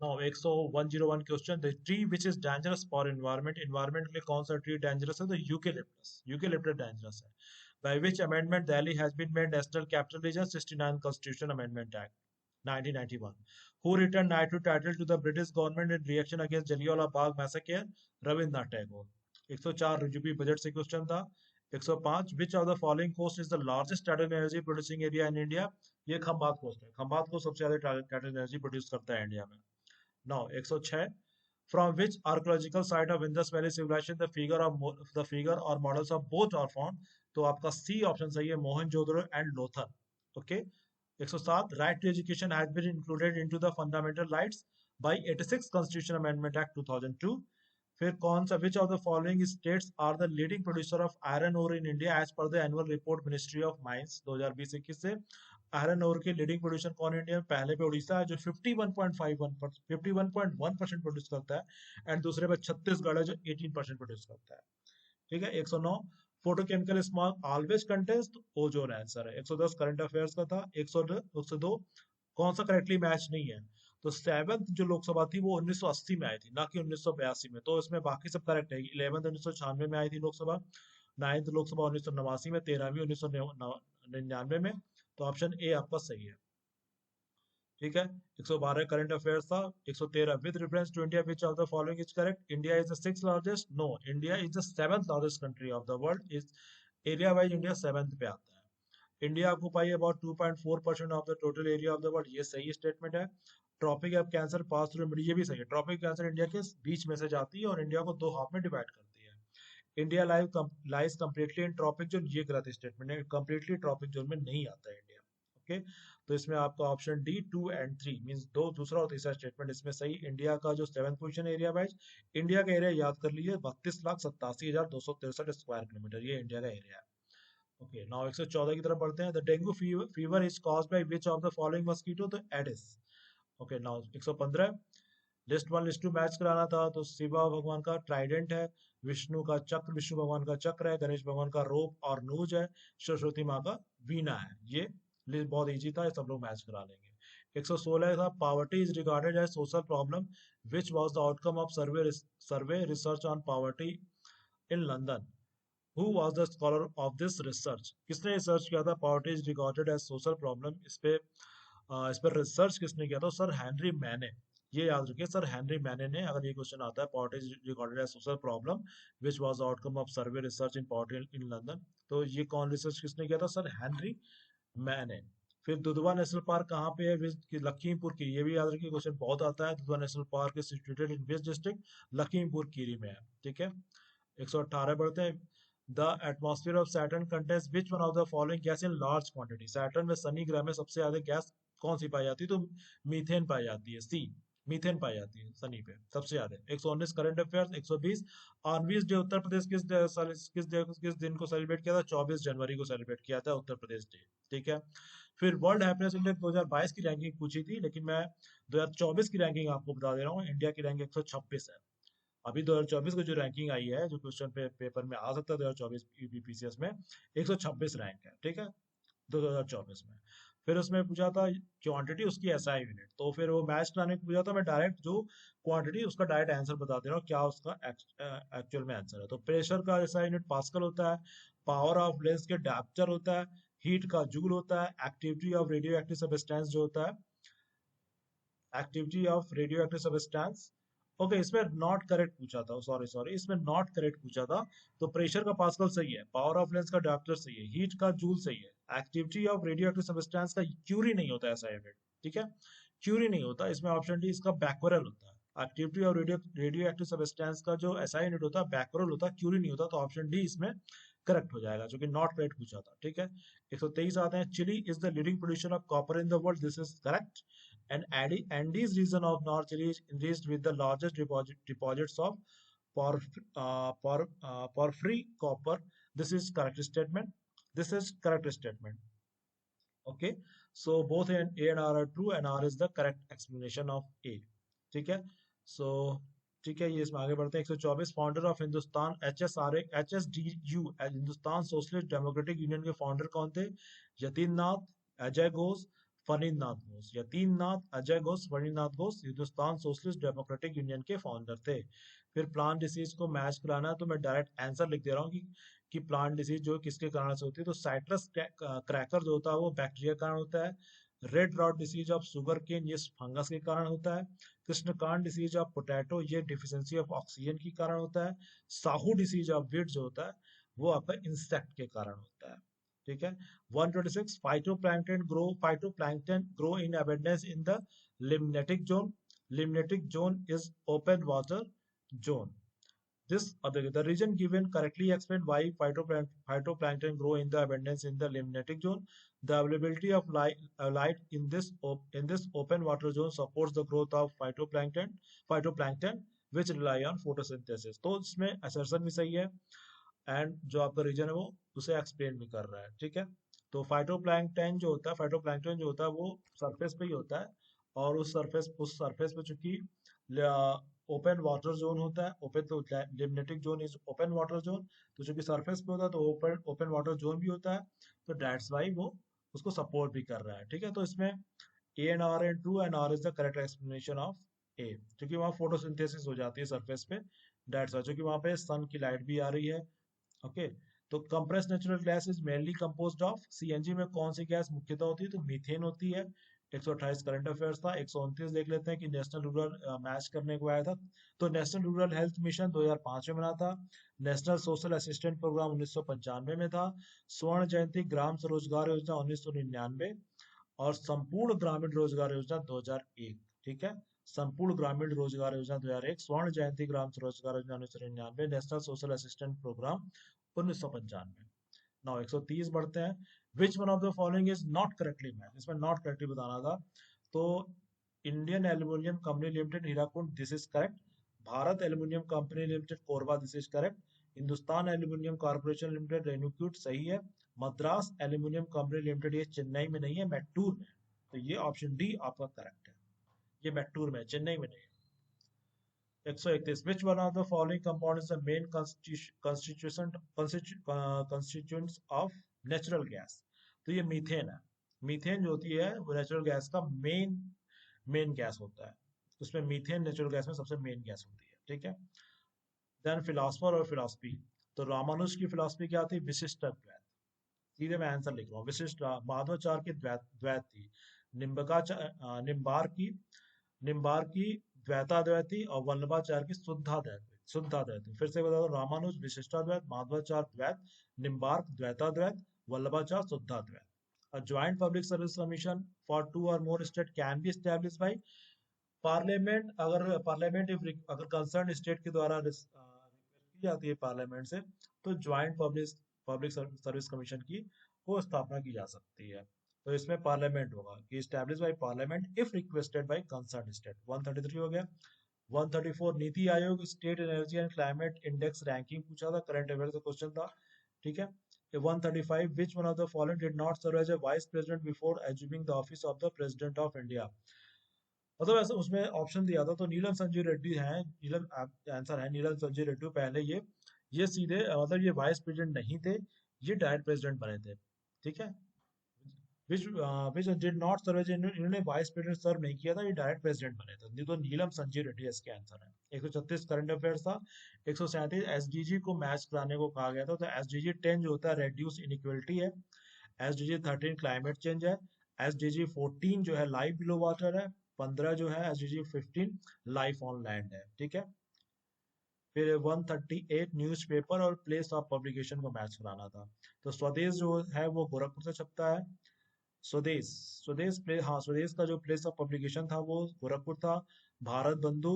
Now 101 question, the tree which is dangerous for environment, environment के लिए कौन सा ट्री डेंजरस है? तो यूकेलिप्टस, यूकेलिप्टस डेंजरस है। By which amendment Delhi has been made national capital region, 69 constitution amendment act 1991। Who returned knighthood title to the British government in reaction against Jallianwala Bagh massacre? Rabindranath Tagore. 104 रिजुबी बजट से question था। 105 which of the following coast is the largest tidal energy producing area in India? ये Khambhat coast है, Khambhat coast सबसे ज्यादा tidal energy produce करता है इंडिया में। Now 106 from which archaeological site of Indus Valley civilization the figure or models of both are found? तो आपका सी option सही है, Mohenjodaro and Lothal. Okay. 107 right to education has been included into the fundamental rights by 86 constitution amendment act 2002। फिर कौन सा which of the following states are the leading producer of iron ore in India as per the annual report ministry of mines 2020-21 से? Iron ore के leading producer कौन है India में? पहले पे उड़ीसा है जो 51.1% प्रोड्यूस करता है, एंड दूसरे पे छत्तीसगढ़ है जो 18% प्रोड्यूस करता है। ठीक है। 109 photochemical smog always contains ozone, answer है। 110 करंट अफेयर्स का था। 102 कौन सा करेक्टली मैच नहीं है? तो सेवंथ जो लोकसभा थी वो 1980 में आई थी, ना कि 1982 में, तो इसमें बाकी सब करेक्ट है। 11th 1996 में आई थी लोकसभा, 9th लोकसभा 1989 में, 13वीं 1999 में, तो ऑप्शन ए आपका सही है। ठीक है। 112 करंट अफेयर्स था। 113 with reference to India which of the following is correct? India is the 6th largest, no, India is the 7th largest country of the world, is area wise India 7th पे आता है। India occupy about 2.4% of the total area of the world, ये सही statement है। Tropic of cancer pass through mid, ये भी सही है। ट्रॉपिक कैंसर इंडिया के बीच में से जाती है और इंडिया को दो हाफ में डिवाइड करती है। India lies completely in tropic zone, ये गलत स्टेटमेंट है, कंप्लीटली ट्रॉपिक जोन में नहीं आता है इंडिया। ओके। तो इसमें आपका ऑप्शन डी 2 एंड 3 मींस दो, दूसरा और तीसरा स्टेटमेंट इसमें सही। इंडिया का जो 7th position area wise, India का एरिया याद कर लीजिए 32,87,263 स्क्वायर किलोमीटर, ये इंडिया का एरिया है। ओके। नाउ 114 की तरफ बढ़ते हैं। The dengue fever is caused by which of the following mosquito? तो Aedes. Okay. Now 115 list one list two match कराना था, तो शिवा भगवान का ट्राइडेंट है, विष्णु का चक्र, विष्णु भगवान का चक्र है, गणेश भगवान का रोप और नूज है, सरस्वती माँ का वीणा है। ये लिस्ट बहुत इजी था, ये सब लोग मैच करा लेंगे। 116 था poverty is regarded as social problem which was the outcome of survey research on poverty in London. Who was the scholar of this research? किसने रिसर्च किया था poverty is regarded as social problem? इस पर research किसने किया था? Sir Henry मैने। ये याद रखिए, सर हेनरी मैने ने, अगर ये क्वेश्चन आता है poverty is regarded as social problem which was the outcome of survey research in poverty in London, तो ये कौन रिसर्च किसने किया था? सर हेनरी मैने। फिर दुधवा नेशनल पार्क कहाँ पे है? लखीमपुर की, ये भी याद रखिए, क्वेश्चन बहुत आता है। Dudhwa national park is situated in which district? Lakhimpur Kheri में है। ठीक है। 118 बढ़ते हैं। The atmosphere of Saturn contains which one of the following gas in large quantity? Saturn में, शनि ग्रह में सबसे ज्यादा गैस कौन सी पाई जाती है? तो मीथेन पाई जाती है, सी, मीथेन पाई जाती है शनि पे सबसे ज्यादा। 119 current affairs. 120 आर्मीज day Uttar Pradesh किस दिन को सेलिब्रेट किया था? 24 जनवरी को सेलिब्रेट किया था उत्तर प्रदेश डे। ठीक है। फिर वर्ल्ड हैप्पीनेस इंडेक्स 2022 की रैंकिंग पूछी थी, लेकिन मैं 2024 की रैंकिंग आपको बता दे रहा हूँ। इंडिया की रैंक 126 है। अभी 2024 की जो रैंकिंग आई है, जो क्वेश्चन पेपर में आ सकता है 2024 यूपीपीसीएस में, 126 रैंक है। ठीक है। 2024 में। फिर उसमें पूछा था क्वांटिटी, उसकी एसआई यूनिट, तो फिर वो मैच कराने को पूछा था, मैं डायरेक्ट जो क्वांटिटी उसका डायरेक्ट आंसर बता दे रहा हूँ, क्या उसका एक्चुअल में आंसर है। तो प्रेशर का एसआई यूनिट पास्कल होता है, पावर ऑफ लेंस के डायप्टर होता है, हीट का जूल होता है, activity of radio active substance जो होता है, activity of radio active substance. Okay, इसमें नॉट करेक्ट पूछा था, सॉरी सॉरी, इसमें नॉट करेक्ट पूछा था। तो प्रेशर का पास्कल सही है, पावर ऑफ लेंस का डायप्टर सही है, हीट का जूल सही है, activity of radio active substance का क्यूरी नहीं होता ऐसा यूनिट। ठीक है। क्यूरी नहीं होता इसमें, ऑप्शन डी इसका बैक्वरल होता है। Activity of radio active substance का जो एसआई यूनिट होता है बैक्वरल होता है, क्यूरी नहीं होता, तो ऑप्शन डी इसमें करेक्ट हो जाएगा, जो कि नॉट करेक्ट पूछा था। ठीक है। 123 आते हैं, Chile is the leading producer of copper in the world, this is correct. And Andes region of North Chile is enriched with the largest deposits of porphyry copper. This is correct statement. This is correct statement. Okay. So both A and R are true, and R is the correct explanation of A. ठीक है। So ठीक है, ये इसमें आगे बढ़ते हैं। 124 founder of Hindustan HSDU Hindustan Socialist Democratic Union के फाउंडर कौन थे? यतीन नाथ, अजय घोष, फणींद्रनाथ घोष, या तीन नाथ, Ajay Ghosh, Phanindranath Ghosh Hindustan Socialist Democratic Union के फाउंडर थे। फिर प्लांट डिसीज को मैच कराना है तो मैं डायरेक्ट आंसर लिख दे रहा हूँ कि प्लांट डिसीज जो किसके कारण से होती है, तो साइट्रस क्रैकर जो होता है वो बैक्टीरिया के कारण होता है। Red rot disease of sugarcane ये फंगस के कारण होता है। कृष्णकांत डिसीज ऑफ पोटैटो ये डिफिशियंसी ऑफ ऑक्सीजन के कारण होता है। साहू डिसीज ऑफ व्हीट जो होता है वो आपका इंसेक्ट के कारण होता है। ठीक है। 126 phytoplankton grow in abundance in the limnetic zone. Limnetic zone is open water zone. The region given correctly explain why phytoplankton grow in the abundance in the limnetic zone. The availability of light in this open water zone supports the growth of phytoplankton which rely on photosynthesis. तो इसमें assertion भी सही है and जो आपका reason है वो उसे एक्सप्लेन भी कर रहा है। ठीक है। तो फाइटोप्लैंक्टन जो होता है वो सरफेस पे ही होता है, और उस सरफेस पे चूंकि ओपन वाटर जोन होता है, ओपन तो limnetic zone is open water zone, तो चूंकि सरफेस पे होता है तो ओपन ओपन वाटर जोन भी होता है, तो दैट्स वाई वो उसको सपोर्ट भी कर रहा है। ठीक है। तो इसमें A and R and true, and R is the correct explanation of A, क्योंकि वहाँ फोटोसिंथेसिस हो जाती है सरफेस पे, दैट्स वाई, क्योंकि वहाँ पे सन की लाइट भी आ रही है। ओके। तो compressed natural gas is mainly composed of, CNG में कौन सी गैस मुख्यतः होती है, तो मीथेन होती है। 128 करंट अफेयर्स था। 129 देख लेते हैं कि नेशनल रूरल मैच करने को आया था। तो नेशनल रूरल हेल्थ मिशन 2005 में बना था। नेशनल सोशल असिस्टेंट प्रोग्राम 1995 में था। स्वर्ण जयंती ग्राम स्वरोजगार योजना 1999, और संपूर्ण ग्रामीण रोजगार योजना 2001। ठीक है। संपूर्ण ग्रामीण रोजगार योजना 2001, स्वर्ण जयंती ग्राम Swarozgar Yojana 1999, National Social Assistant Programme 1995। Now 130 बढ़ते हैं। Which one of the following is not correctly match, इसमें नॉट करेक्टली बताना था। तो Indian Aluminium Company Limited Hirakud, this is correct. Bharat Aluminium Company Limited Korba, this is correct. Hindustan Aluminium Corporation Limited Renukoot, सही है। Madras aluminium Company limited ये चेन्नई में नहीं है, मैट्टूर में, तो ये ऑप्शन डी आपका करेक्ट है। ये मैट्टूर में, चेन्नई में नहीं है। 131 which one of the following compounds is the main constituents of natural gas, तो ये मीथेन है। मीथेन जो होती है वो नेचुरल गैस का मेन गैस होता है, उसमें मीथेन नेचुरल गैस में सबसे मेन गैस होती है। ठीक है। देन फिलोसफर और फिलोसफी, तो रामानुज की फिलोसफी क्या थी, विशिष्ट अद्वैत। सीधे मैं आंसर लिख रहा हूँ, विशिष्ट। माधवाचार्य की द्वैत थी। निम्बार की द्वैताद्वैती, और वल्लभाचार्य की शुद्धाद्वैती। फिर से बता दो, रामानुज विशिष्टाद्वैत, माधवाचार्य द्वैत, निम्बार्क द्वैताद्वैत, वल्लभाचार्य शुद्धाद्वैत। A joint public service commission for two or more state can be established by parliament. अगर कंसर्न स्टेट के द्वारा रिक्वेस्ट की जाती है पार्लियामेंट से, तो ज्वाइंट पब्लिक सर्विस कमीशन की वो स्थापना की जा सकती है। तो इसमें पार्लियामेंट होगा कि establish by parliament if requested bye concern state. 133 हो गया। 134 NITI Aayog state energy and climate index ranking पूछा था, करंट अफेयर का क्वेश्चन था। ठीक है। 135 which one of the following did not serve as a vice president before assuming the office of the president of India, मतलब ऐसा उसमें ऑप्शन दिया था, तो नीलम संजय रेड्डी है, नीलम आंसर है नीलम संजय रेड्डी। पहले ये सीधे मतलब ये वाइस प्रेसिडेंट नहीं थे, ये डायरेक्ट प्रेसिडेंट बने थे। ठीक है। Which did not serve as, इन्होंने वाइस प्रेसिडेंट सर्व नहीं किया था, ये डायरेक्ट प्रेसिडेंट बने थे। नहीं तो नीलम संजय रेड्डी इसके आंसर है। 136 करंट अफेयर्स था। 137 एसडीजी को मैच कराने को कहा गया था, तो एसडीजी 10 जो होता है रेड्यूस इनइक्वलिटी है। एसडीजी 13 क्लाइमेट चेंज है। एसडीजी 14 जो है लाइफ बिलो वाटर है। 15 जो है एसडीजी 15 लाइफ ऑन लैंड है। ठीक है। फिर 138 न्यूज़पेपर और प्लेस ऑफ पब्लिकेशन को मैच कराना था। तो स्वदेश जो है वो गोरखपुर से छपता है। स्वदेश स्वदेश का जो प्लेस ऑफ पब्लिकेशन था वो गोरखपुर था। भारत बंधु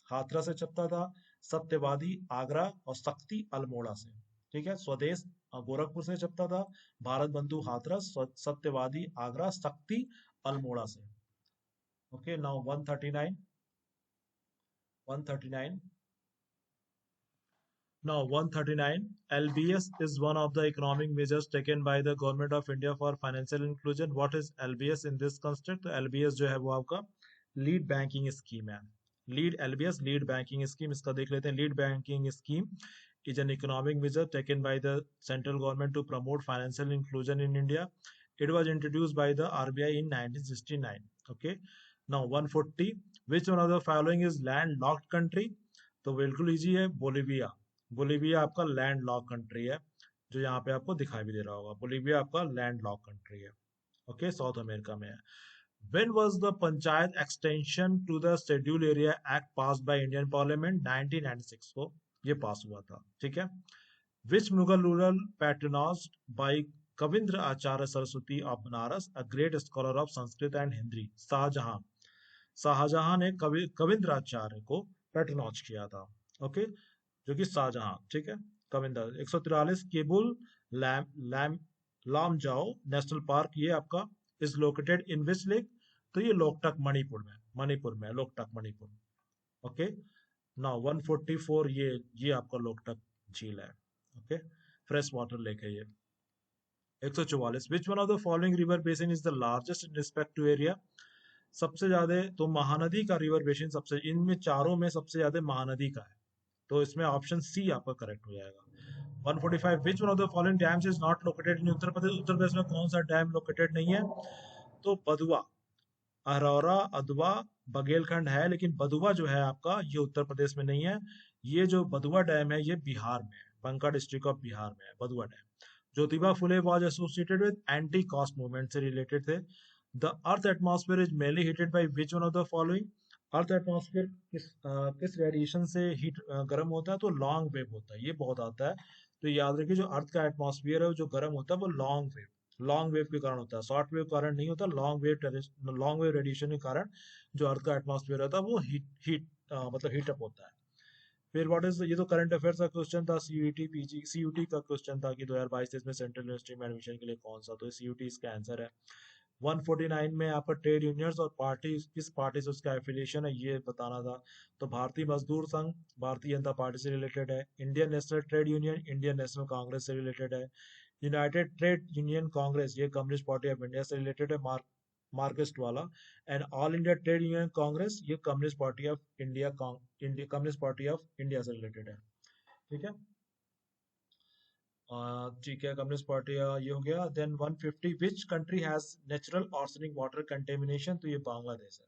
हाथरस से छपता था। सत्यवादी आगरा, और शक्ति अल्मोड़ा से। ठीक है। स्वदेश गोरखपुर से छपता था। भारत बंधु हाथरस, सत्यवादी आगरा, शक्ति अल्मोड़ा से। Okay. Now 139 Now, 139 LBS is one of the economic measures taken by the government of India for financial inclusion. What is LBS in this context? तो LBS जो है वो आपका लीड बैंकिंग स्कीम है। लीड बैंकिंग स्कीम, इसका देख लेते हैं। Lead banking scheme is an economic measure taken by the central government to promote financial inclusion in India. It was introduced by the RBI in 1969. Okay. Now 140. Which one of the following is landlocked country? तो बिल्कुल easy है, Bolivia. Bolivia आपका land lock country है, जो यहाँ पे आपको दिखाई भी दे रहा होगा। बोलीविया आपका लैंड लॉक कंट्री है। ओके, साउथ अमेरिका में है। When was the Panchayat extension to the Schedule Area Act passed by Indian Parliament? 1996 को ये पास हुआ था। ठीक है। Which Mughal ruler patronized by Kavindra Acharya Saraswati of Banaras, a great scholar of Sanskrit and Hindi? Shahjahan. Shahjahan ने कविंद्राचार्य को patronise किया था। ओके, जो कि शाहजहां। ठीक है। कविंद्र। 143 केबुल लैम लैम लामजाओ नेशनल पार्क, ये आपका is located in which lake? तो ये लोकटक मणिपुर में, लोकटक मणिपुर। ओके। नाउ 144, ये आपका लोकटक झील है। ओके, फ्रेश वाटर लेक है ये। 144 which one of the following river basin is the largest in respect to area? सबसे ज्यादा तो महानदी का रिवर बेसिन सबसे, इनमें चारों में सबसे ज्यादा महानदी का है, तो इसमें ऑप्शन सी आपका करेक्ट हो जाएगा। 145 which one of the following dams is not located in Uttar Pradesh? Uttar Pradesh में कौन सा डैम लोकेटेड नहीं है? तो बदुआ, अरौरा, अदवा, बघेलखंड है, लेकिन बदुआ जो है आपका ये उत्तर प्रदेश में नहीं है। ये जो बदुआ डैम है ये बिहार में है, बंका डिस्ट्रिक्ट ऑफ बिहार में है Badua dam. Jyotiba Phule was associated with anti caste movement से रिलेटेड थे। The earth atmosphere is mainly heated by which one of the following? Earth atmosphere किस रेडिएशन से हीट गर्म होता है? तो लॉन्ग वेव होता है, ये बहुत आता है। तो याद रखिए, जो अर्थ का एटमॉस्फेयर है जो गर्म होता है वो लॉन्ग वेव के कारण होता है, शॉर्ट वेव कारण नहीं होता। लॉन्ग वेव रेडिएशन के कारण जो अर्थ का एटमॉस्फेयर होता है वो मतलब हीटअप होता है। फिर व्हाट इज, ये तो करंट अफेयर्स का क्वेश्चन था, सीयूटी पीजी सीयूटी का क्वेश्चन था कि 2022 में सेंट्रल यूनिवर्सिटी में एडमिशन के लिए कौन सा, तो सीयूटी इसका आंसर है। 149 में आपका ट्रेड यूनियंस और पार्टी, किस पार्टी से उसका एफिलिएशन है ये बताना था। तो भारतीय मजदूर संघ भारतीय जनता पार्टी से रिलेटेड है। Indian National Trade Union Indian National Congress से रिलेटेड है। यूनाइटेड ट्रेड यूनियन कांग्रेस ये कम्युनिस्ट पार्टी ऑफ इंडिया से रिलेटेड है, मार्क्सिस्ट वाला। And All India Trade Union Congress ये Communist Party of India Communist Party of India से related है। ठीक है। ठीक है, कम्युनिस्ट पार्टी ये हो गया। Then 150 which country has natural arsenic water contamination? तो ये बांग्लादेश है।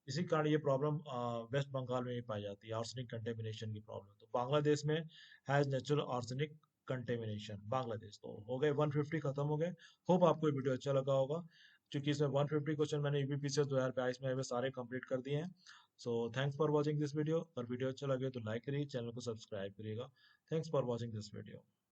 इसी कारण ये प्रॉब्लम वेस्ट बंगाल में भी पाई जाती है, आर्सेनिक कंटेमिनेशन की प्रॉब्लम। तो बांग्लादेश में has natural arsenic contamination, Bangladesh. तो हो गए 150 खत्म हो गए। होप आपको ये वीडियो अच्छा लगा होगा, क्योंकि इसमें 150 क्वेश्चन मैंने यूपीपीसीएस 2022 में सारे कंप्लीट कर दिए हैं। So thanks for watching this video. अगर वीडियो अच्छा लगे तो लाइक करिए, चैनल को सब्सक्राइब करिएगा। Thanks for watching this video.